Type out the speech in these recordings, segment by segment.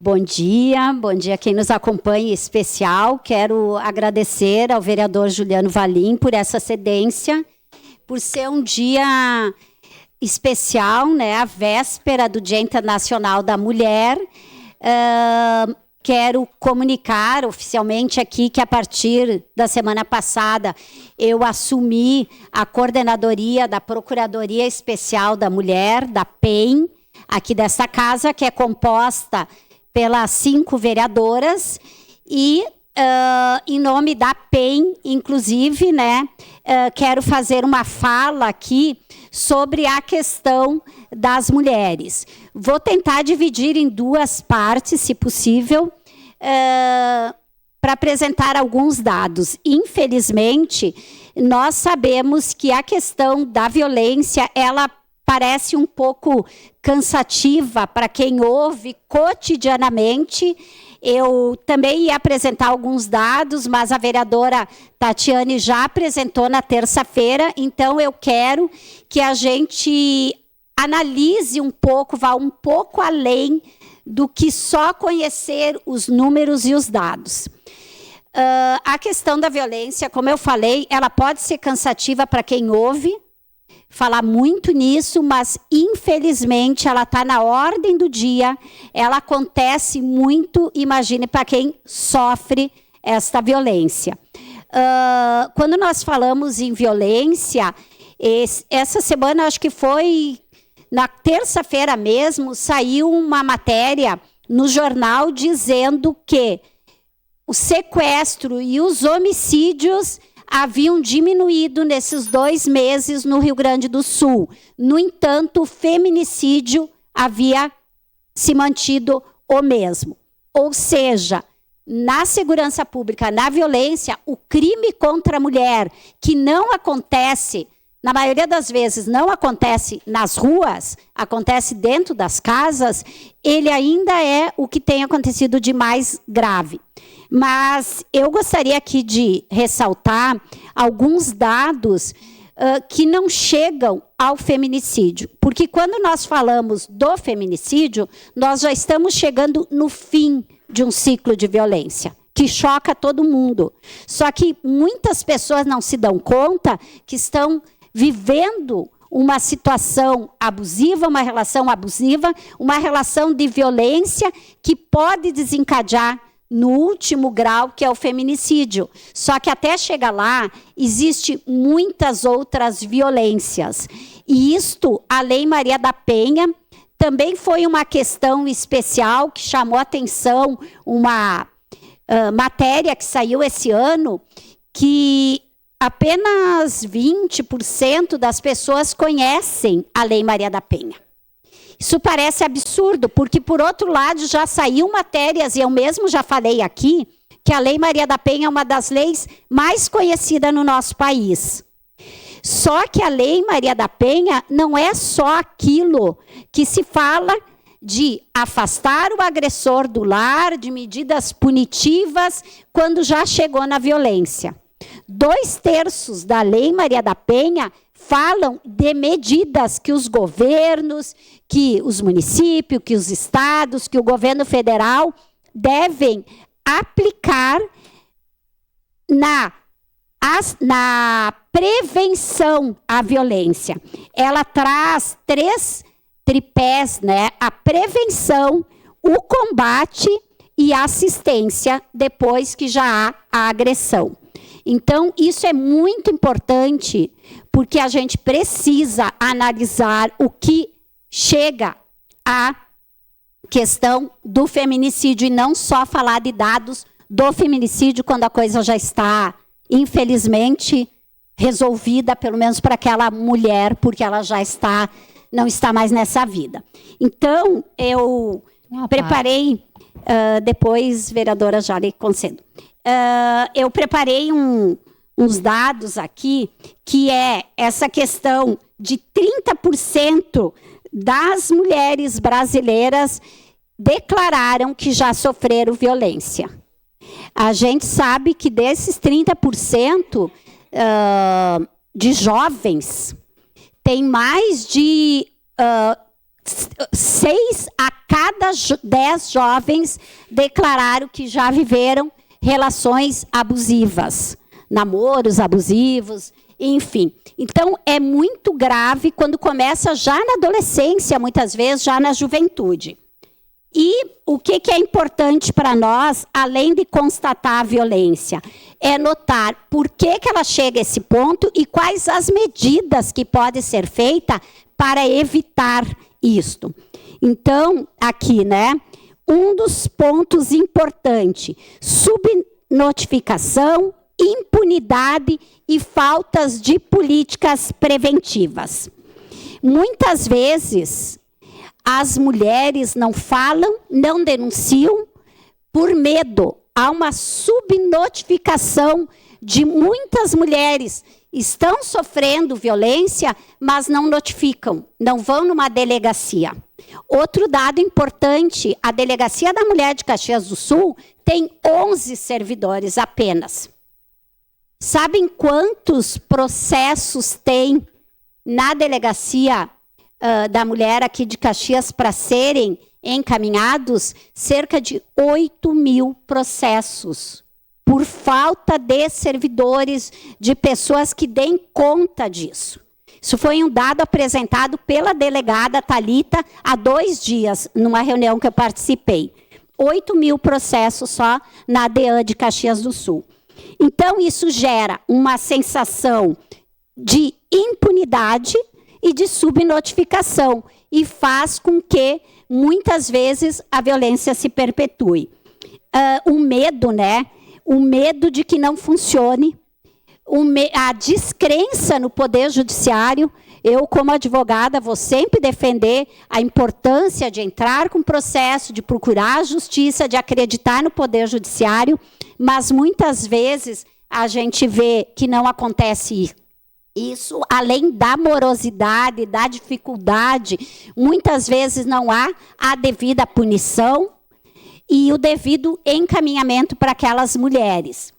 Bom dia quem nos acompanha em especial. Quero agradecer ao vereador Juliano Valim por essa cedência, por ser um dia especial, né, a véspera do Dia Internacional da Mulher. Quero comunicar oficialmente aqui que a partir da semana passada eu assumi a coordenadoria da Procuradoria Especial da Mulher, da PEM, aqui desta casa, que é composta pelas 5 vereadoras e, em nome da PEN, inclusive, né, quero fazer uma fala aqui sobre a questão das mulheres. Vou tentar dividir em 2 partes, se possível, para apresentar alguns dados. Infelizmente, nós sabemos que a questão da violência, ela parece um pouco cansativa para quem ouve cotidianamente. Eu também ia apresentar alguns dados, mas a vereadora Tatiane já apresentou na terça-feira, então eu quero que a gente analise um pouco, vá um pouco além do que só conhecer os números e os dados. A questão da violência, como eu falei, ela pode ser cansativa para quem ouve, falar muito nisso, mas infelizmente ela está na ordem do dia, ela acontece muito, imagine, para quem sofre esta violência. Quando nós falamos em violência, essa semana, acho que foi na terça-feira mesmo, saiu uma matéria no jornal dizendo que o sequestro e os homicídios haviam diminuído nesses 2 meses no Rio Grande do Sul. No entanto, o feminicídio havia se mantido o mesmo. Ou seja, na segurança pública, na violência, o crime contra a mulher, que não acontece, na maioria das vezes, não acontece nas ruas, acontece dentro das casas, ele ainda é o que tem acontecido de mais grave. Mas eu gostaria aqui de ressaltar alguns dados que não chegam ao feminicídio. Porque quando nós falamos do feminicídio, nós já estamos chegando no fim de um ciclo de violência, que choca todo mundo. Só que muitas pessoas não se dão conta que estão vivendo uma situação abusiva, uma relação de violência que pode desencadear no último grau, que é o feminicídio. Só que até chegar lá, existe muitas outras violências. E isto, a Lei Maria da Penha, também foi uma questão especial que chamou a atenção, uma matéria que saiu esse ano, que apenas 20% das pessoas conhecem a Lei Maria da Penha. Isso parece absurdo, porque, por outro lado, já saiu matérias, e eu mesmo já falei aqui, que a Lei Maria da Penha é uma das leis mais conhecidas no nosso país. Só que a Lei Maria da Penha não é só aquilo que se fala de afastar o agressor do lar, de medidas punitivas, quando já chegou na violência. 2/3 da Lei Maria da Penha falam de medidas que os governos, que os municípios, que os estados, que o governo federal devem aplicar na prevenção à violência. Ela traz 3 tripés, né? A prevenção, o combate e a assistência depois que já há a agressão. Então, isso é muito importante, porque a gente precisa analisar o que chega à questão do feminicídio e não só falar de dados do feminicídio quando a coisa já está, infelizmente, resolvida, pelo menos para aquela mulher, porque ela já não está mais nessa vida. Então, eu preparei, depois, vereadora, já lhe concedo. Eu preparei uns dados aqui, que é essa questão de 30% das mulheres brasileiras declararam que já sofreram violência. A gente sabe que desses 30% de jovens, tem mais de 6 a cada cada 10 jovens declararam que já viveram relações abusivas, namoros abusivos, enfim. Então, é muito grave quando começa já na adolescência, muitas vezes já na juventude. E o que é importante para nós, além de constatar a violência, é notar por que ela chega a esse ponto e quais as medidas que podem ser feitas para evitar isto. Então, aqui, né, um dos pontos importantes, subnotificação, impunidade e faltas de políticas preventivas. Muitas vezes, as mulheres não falam, não denunciam por medo. Há uma subnotificação de muitas mulheres estão sofrendo violência, mas não notificam, não vão numa delegacia. Outro dado importante, a Delegacia da Mulher de Caxias do Sul tem 11 servidores apenas. Sabem quantos processos tem na Delegacia da Mulher aqui de Caxias para serem encaminhados? Cerca de 8.000 processos, por falta de servidores, de pessoas que deem conta disso. Isso foi um dado apresentado pela delegada Thalita há 2 dias, numa reunião que eu participei. 8.000 processos só na DEAN de Caxias do Sul. Então, isso gera uma sensação de impunidade e de subnotificação e faz com que, muitas vezes, a violência se perpetue. O medo, né? O medo de que não funcione, a descrença no Poder Judiciário. Eu, como advogada, vou sempre defender a importância de entrar com processo, de procurar a justiça, de acreditar no Poder Judiciário, mas muitas vezes a gente vê que não acontece isso, além da morosidade, da dificuldade, muitas vezes não há a devida punição e o devido encaminhamento para aquelas mulheres.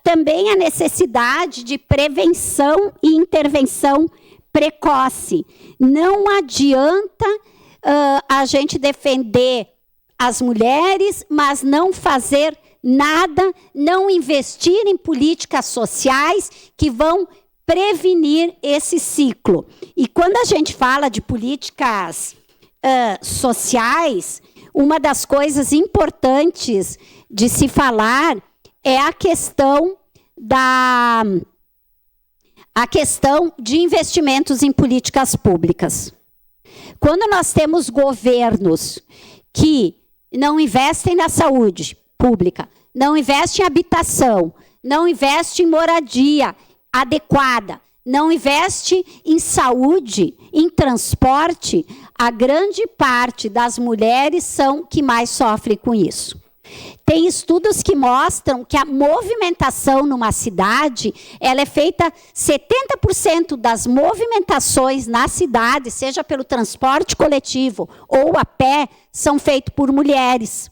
Também a necessidade de prevenção e intervenção precoce. Não adianta a gente defender as mulheres, mas não fazer nada, não investir em políticas sociais que vão prevenir esse ciclo. E quando a gente fala de políticas sociais, uma das coisas importantes de se falar é a questão de investimentos em políticas públicas. Quando nós temos governos que não investem na saúde pública, não investem em habitação, não investem em moradia adequada, não investem em saúde, em transporte, a grande parte das mulheres são que mais sofrem com isso. Tem estudos que mostram que a movimentação numa cidade, ela é feita, 70% das movimentações na cidade, seja pelo transporte coletivo ou a pé, são feitas por mulheres.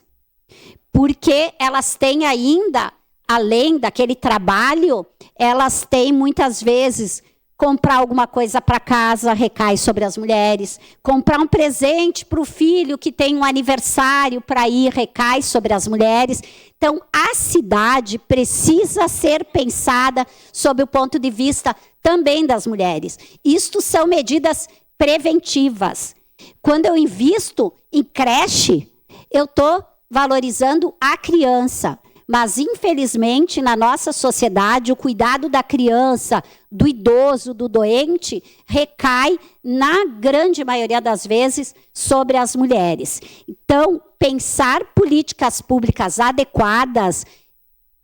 Porque elas têm ainda, além daquele trabalho, elas têm muitas vezes comprar alguma coisa para casa, recai sobre as mulheres. Comprar um presente para o filho que tem um aniversário para ir, recai sobre as mulheres. Então, a cidade precisa ser pensada sob o ponto de vista também das mulheres. Isto são medidas preventivas. Quando eu invisto em creche, eu estou valorizando a criança. Mas, infelizmente, na nossa sociedade, o cuidado da criança, do idoso, do doente, recai, na grande maioria das vezes, sobre as mulheres. Então, pensar políticas públicas adequadas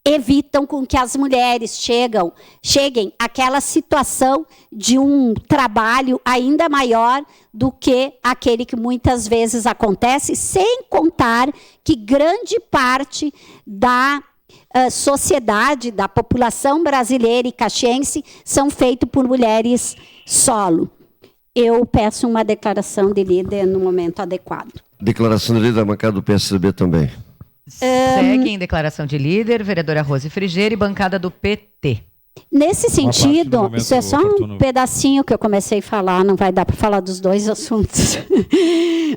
evitam com que as mulheres cheguem àquela situação de um trabalho ainda maior do que aquele que muitas vezes acontece, sem contar que grande parte da sociedade, da população brasileira e caxiense são feitos por mulheres solo. Eu peço uma declaração de líder no momento adequado. Declaração de líder da bancada do PSDB também. Segue em declaração de líder, vereadora Rose Frigeiro e bancada do PT. Nesse sentido, isso é só um pedacinho que eu comecei a falar, não vai dar para falar dos dois assuntos.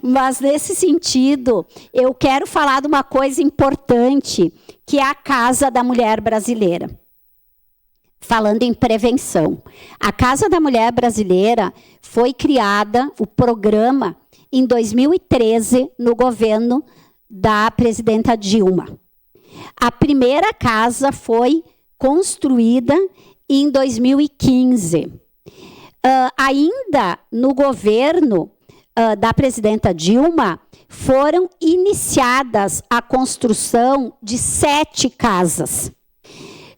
Mas, nesse sentido, eu quero falar de uma coisa importante, que é a Casa da Mulher Brasileira. Falando em prevenção. A Casa da Mulher Brasileira foi criada, o programa, em 2013, no governo da presidenta Dilma. A primeira casa foi construída em 2015. Ainda no governo da presidenta Dilma, foram iniciadas a construção de 7 casas,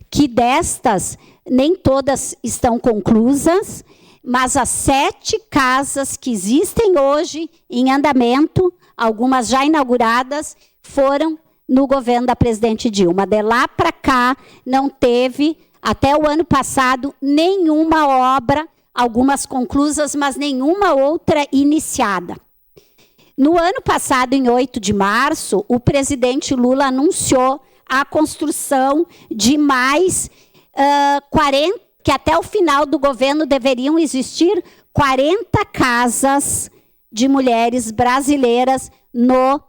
que destas, nem todas estão conclusas, mas as 7 casas que existem hoje em andamento, algumas já inauguradas, foram no governo da presidente Dilma. De lá para cá, não teve, até o ano passado, nenhuma obra, algumas conclusas, mas nenhuma outra iniciada. No ano passado, em 8 de março, o presidente Lula anunciou a construção de mais 40, que até o final do governo deveriam existir 40 casas de mulheres brasileiras no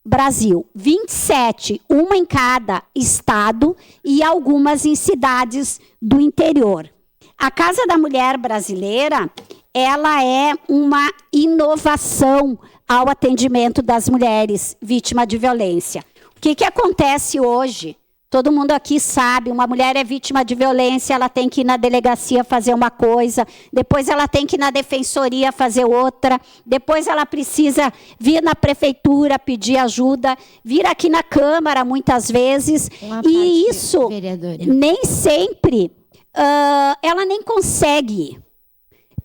Brasil. 27, uma em cada estado e algumas em cidades do interior. A Casa da Mulher Brasileira, ela é uma inovação ao atendimento das mulheres vítimas de violência. O que acontece hoje? Todo mundo aqui sabe, uma mulher é vítima de violência, ela tem que ir na delegacia fazer uma coisa, depois ela tem que ir na defensoria fazer outra, depois ela precisa vir na prefeitura pedir ajuda, vir aqui na Câmara muitas vezes, e isso nem sempre ela nem consegue,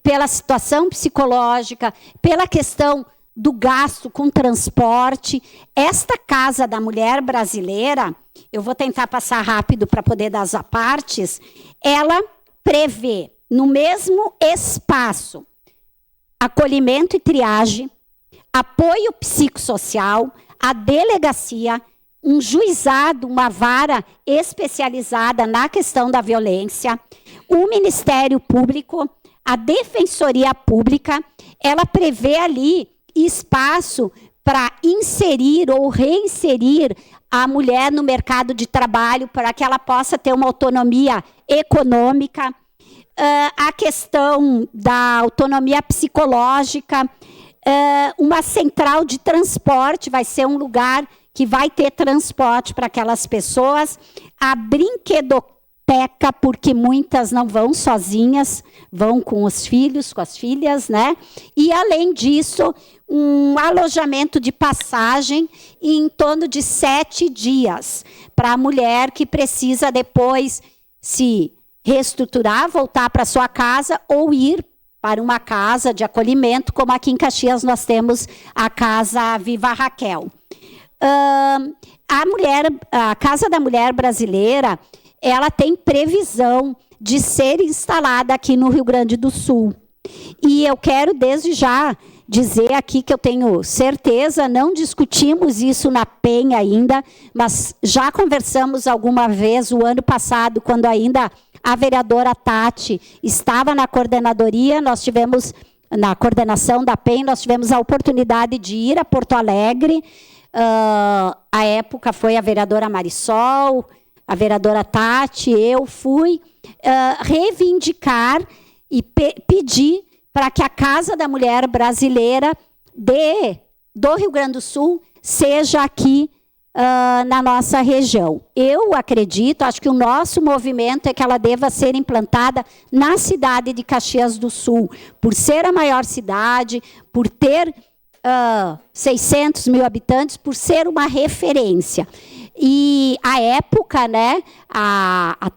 pela situação psicológica, pela questão do gasto com transporte. Esta Casa da Mulher Brasileira, eu vou tentar passar rápido para poder dar as apartes, ela prevê, no mesmo espaço, acolhimento e triagem, apoio psicossocial, a delegacia, um juizado, uma vara especializada na questão da violência, o Ministério Público, a Defensoria Pública. Ela prevê ali espaço para inserir ou reinserir a mulher no mercado de trabalho, para que ela possa ter uma autonomia econômica, a questão da autonomia psicológica, uma central de transporte, vai ser um lugar que vai ter transporte para aquelas pessoas, a brinquedoteca, porque muitas não vão sozinhas, vão com os filhos, com as filhas, né? E, além disso, um alojamento de passagem em torno de 7 dias para a mulher que precisa depois se reestruturar, voltar para sua casa ou ir para uma casa de acolhimento, como aqui em Caxias nós temos a Casa Viva Raquel. A Casa da Mulher Brasileira, ela tem previsão de ser instalada aqui no Rio Grande do Sul. E eu quero desde já dizer aqui que eu tenho certeza, não discutimos isso na PEN ainda, mas já conversamos alguma vez o ano passado, quando ainda a vereadora Tati estava na coordenadoria, nós tivemos, na coordenação da PEN, nós tivemos a oportunidade de ir a Porto Alegre. A época foi a vereadora Marisol, a vereadora Tati, eu fui reivindicar e pedir para que a Casa da Mulher Brasileira do Rio Grande do Sul seja aqui na nossa região. Eu acredito, acho que o nosso movimento é que ela deva ser implantada na cidade de Caxias do Sul, por ser a maior cidade, por ter 600 mil habitantes, por ser uma referência. E à época, né, a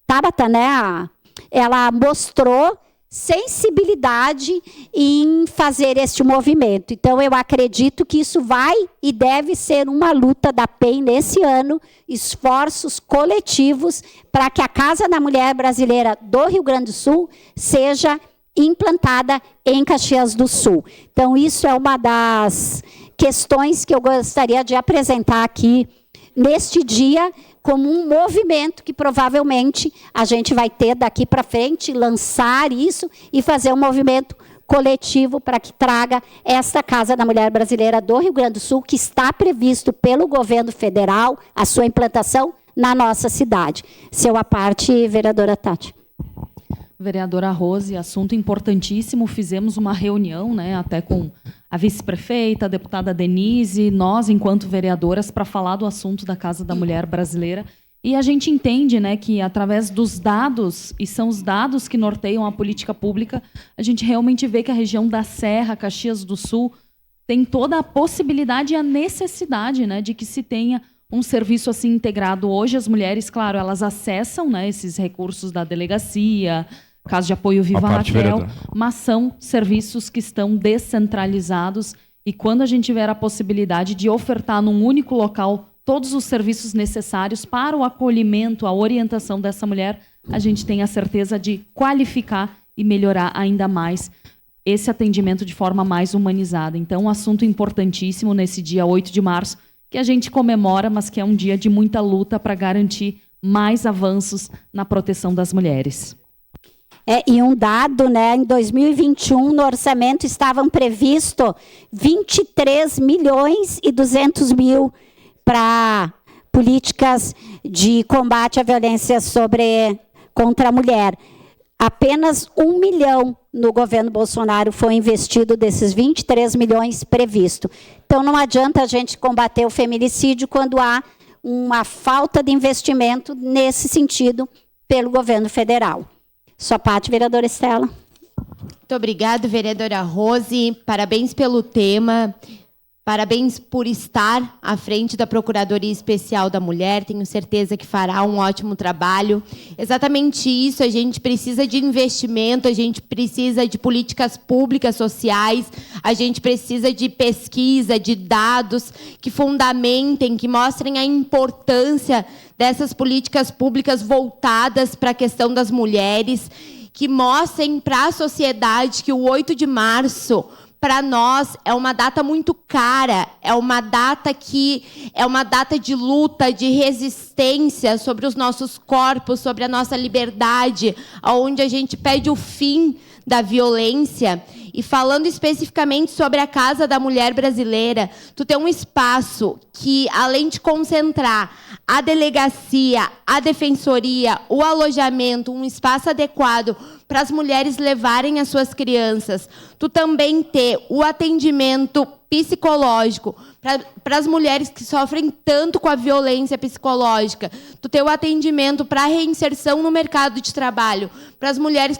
Tabata, né, ela mostrou sensibilidade em fazer este movimento. Então, eu acredito que isso vai e deve ser uma luta da PEN nesse ano, esforços coletivos para que a Casa da Mulher Brasileira do Rio Grande do Sul seja implantada em Caxias do Sul. Então, isso é uma das questões que eu gostaria de apresentar aqui neste dia como um movimento que provavelmente a gente vai ter daqui para frente, lançar isso e fazer um movimento coletivo para que traga esta Casa da Mulher Brasileira do Rio Grande do Sul, que está previsto pelo governo federal, a sua implantação na nossa cidade. Seu à parte, vereadora Tati. Vereadora Rose, assunto importantíssimo. Fizemos uma reunião, né, até com a vice-prefeita, a deputada Denise, nós, enquanto vereadoras, para falar do assunto da Casa da Mulher Brasileira. E a gente entende, né, que através dos dados, e são os dados que norteiam a política pública, a gente realmente vê que a região da Serra, Caxias do Sul, tem toda a possibilidade e a necessidade, né, de que se tenha um serviço assim integrado. Hoje as mulheres, claro, elas acessam, né, esses recursos da delegacia, caso de apoio Viva Raquel, mas são serviços que estão descentralizados, e quando a gente tiver a possibilidade de ofertar num único local todos os serviços necessários para o acolhimento, a orientação dessa mulher, a gente tem a certeza de qualificar e melhorar ainda mais esse atendimento de forma mais humanizada. Então, um assunto importantíssimo nesse dia 8 de março, que a gente comemora, mas que é um dia de muita luta para garantir mais avanços na proteção das mulheres. E um dado, né, em 2021, no orçamento estavam previstos 23 milhões e 200 mil para políticas de combate à violência contra a mulher. Apenas 1 milhão no governo Bolsonaro foi investido desses 23 milhões previsto. Então, não adianta a gente combater o feminicídio quando há uma falta de investimento nesse sentido pelo governo federal. Sua parte, vereadora Estela. Muito obrigada, vereadora Rose. Parabéns pelo tema. Parabéns por estar à frente da Procuradoria Especial da Mulher. Tenho certeza que fará um ótimo trabalho. Exatamente isso, a gente precisa de investimento, a gente precisa de políticas públicas sociais, a gente precisa de pesquisa, de dados que fundamentem, que mostrem a importância dessas políticas públicas voltadas para a questão das mulheres, que mostrem para a sociedade que o 8 de março... para nós, é uma data muito cara, é uma data de luta, de resistência sobre os nossos corpos, sobre a nossa liberdade, onde a gente pede o fim da violência. E falando especificamente sobre a Casa da Mulher Brasileira, tu tem um espaço que, além de concentrar a delegacia, a defensoria, o alojamento, um espaço adequado para as mulheres levarem as suas crianças, tu também ter o atendimento psicológico para as mulheres que sofrem tanto com a violência psicológica, tu ter o atendimento para a reinserção no mercado de trabalho, para as mulheres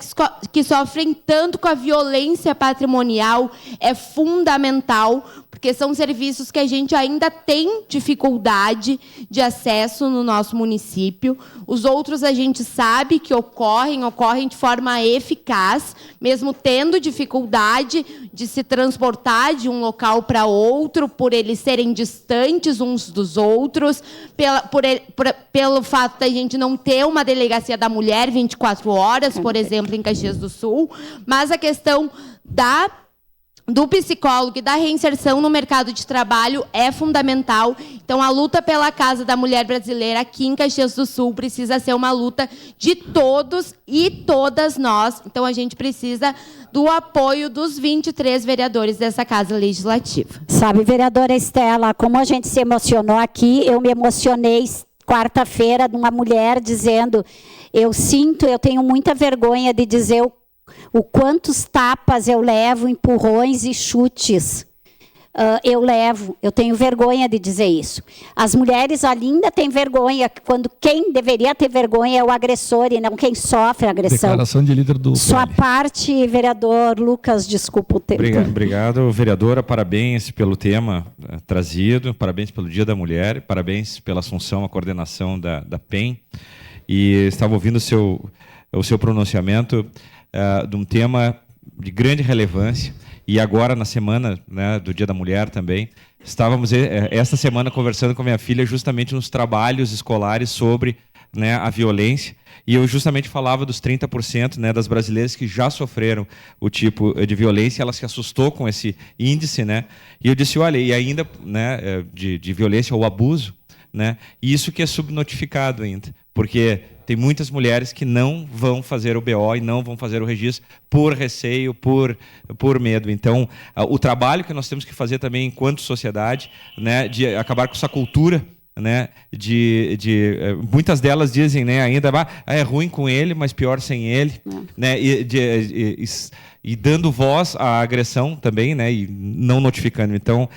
que sofrem tanto com a violência patrimonial, é fundamental, porque são serviços que a gente ainda tem dificuldade de acesso no nosso município. Os outros a gente sabe que ocorrem de forma eficaz, mesmo tendo dificuldade de se transportar de um local para outro, por eles serem distantes uns dos outros, pelo fato da gente não ter uma delegacia da mulher 24 horas, por exemplo, em Caxias do Sul, mas a questão do psicólogo e da reinserção no mercado de trabalho é fundamental. Então, a luta pela Casa da Mulher Brasileira aqui em Caxias do Sul precisa ser uma luta de todos e todas nós. Então, a gente precisa do apoio dos 23 vereadores dessa Casa Legislativa. Sabe, vereadora Estela, como a gente se emocionou aqui, eu me emocionei quarta-feira de uma mulher dizendo, eu tenho muita vergonha de dizer o quantos tapas eu levo, empurrões e chutes eu tenho vergonha de dizer isso. As mulheres ainda têm vergonha, quando quem deveria ter vergonha é o agressor e não quem sofre a agressão. Declaração de líder do Sua parte, vereador Lucas, desculpa o tempo. Obrigado, vereadora, parabéns pelo tema trazido, parabéns pelo Dia da Mulher, parabéns pela assunção à coordenação da PEN, e estava ouvindo o seu pronunciamento de um tema de grande relevância. E agora, na semana, né, do Dia da Mulher também, estávamos esta semana conversando com a minha filha justamente nos trabalhos escolares sobre, né, a violência. E eu justamente falava dos 30%, né, das brasileiras que já sofreram o tipo de violência. Ela se assustou com esse índice, né? E eu disse, olha, e ainda, né, de violência ou abuso, né? E isso que é subnotificado ainda, porque tem muitas mulheres que não vão fazer o BO e não vão fazer o registro por receio, por medo. Então, o trabalho que nós temos que fazer também enquanto sociedade, né, de acabar com essa cultura, né, muitas delas dizem, né, ainda é ruim com ele, mas pior sem ele, né, e dando voz à agressão também, né, e não notificando. Então,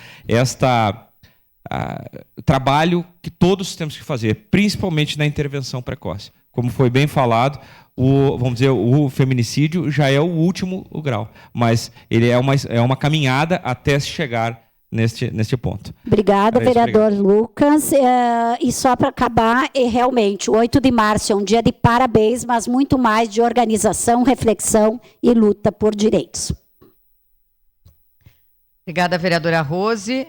trabalho que todos temos que fazer, principalmente na intervenção precoce. Como foi bem falado, vamos dizer, o feminicídio já é o último grau, mas ele é uma caminhada até se chegar neste ponto. Obrigada, vereador Lucas. E só para acabar, realmente, o 8 de março é um dia de parabéns, mas muito mais de organização, reflexão e luta por direitos. Obrigada, vereadora Rose.